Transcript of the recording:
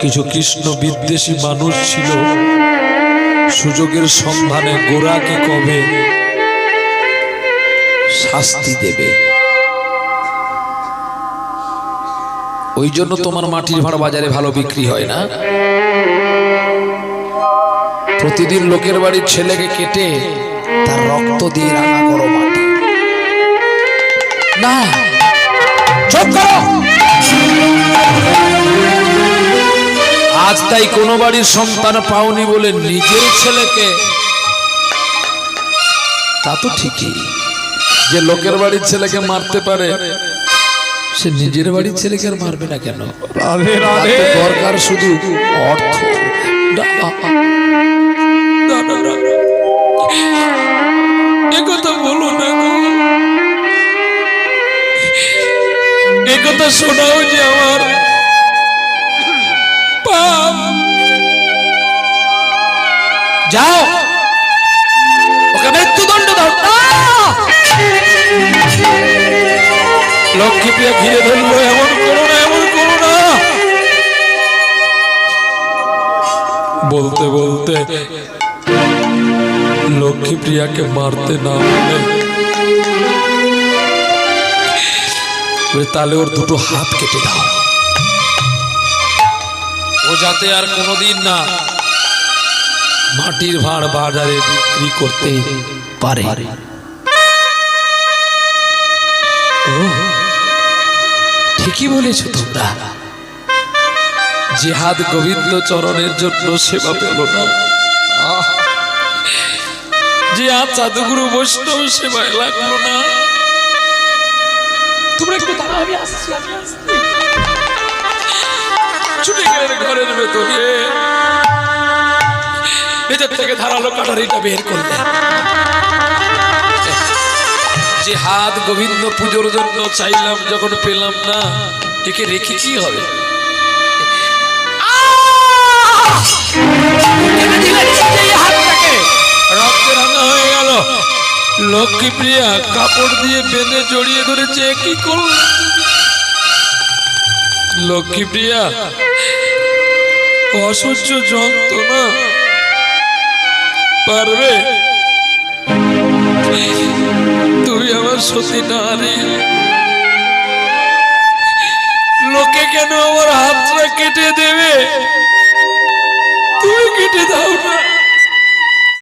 কিছু কৃষ্ণ বিদ্বেষী মানুষ ছিল, সুযোগের সন্ধানে গোরাকে কবে শাস্তি দেবে। ওই জন্য তোমার মাটির ভাড় বাজারে ভালো বিক্রি হয় না। প্রতিদিন লোকের বাড়ির ছেলেকে কেটে তার রক্ত দিয়ে রাঙা করো মাটি। না, চুপ করো। আজ তাই কোন বাড়ির সন্তান পাওনি বলে নিজের ছেলেকে, তা তো ঠিকই যে লোকের বাড়ির ছেলেকে মারতে পারে, সে নিজের বাড়ির ছেলেকে আর মারবে না কেন? দরকার শুধু অর্থ। একথা বলো না গো, একথা শোনাও যে আমার পাপ। যাও ওকে মৃত্যুদণ্ড দাও। লক্ষ্মীপ্রিয়া ঘিরে ধরলো, এমন করো না, এমন করো না। বলতে বলতে লক্ষ্মীপ্রিয়াকে মারতে না বলে তাহলে ওর দুটো হাত কেটে দাও, ও যাতে আর কোনোদিন না মাটির ভাড় বাজারে বিক্রি করতে পারে। ঠিকই বলেছ তোমরা, জিহাদ গোবিন্দ চরণের জন্য সেবা পেল না, জিহাদ সাধুগুরু বৈষ্ণব সেবায় লাগলো না। তোমরা একটু দাঁড়াও, আমি আসছি, আমি আসছি। ছুটে গেলেন ঘরের ভেতরে, ভেতর থেকে ধারালো কাটারিটা বের করলেন। জিহাদ গোবিন্দ পুজোর জন্য চাইলাম, যখন পেলাম না, একে রেখে কি হবে? রক্তে রাঙা হয়ে গেল। লক্ষ্মীপ্রিয়া কাপড় দিয়ে বেঁধে জড়িয়ে ধরেছে। কি করল লক্ষ্মীপ্রিয়া? অসহ্য যন্ত্রণা পারবে? তুমি আমার সতী নারী, লোকে কেন আমার হাতটা কেটে দেবে? তুমি কেটে দাও না।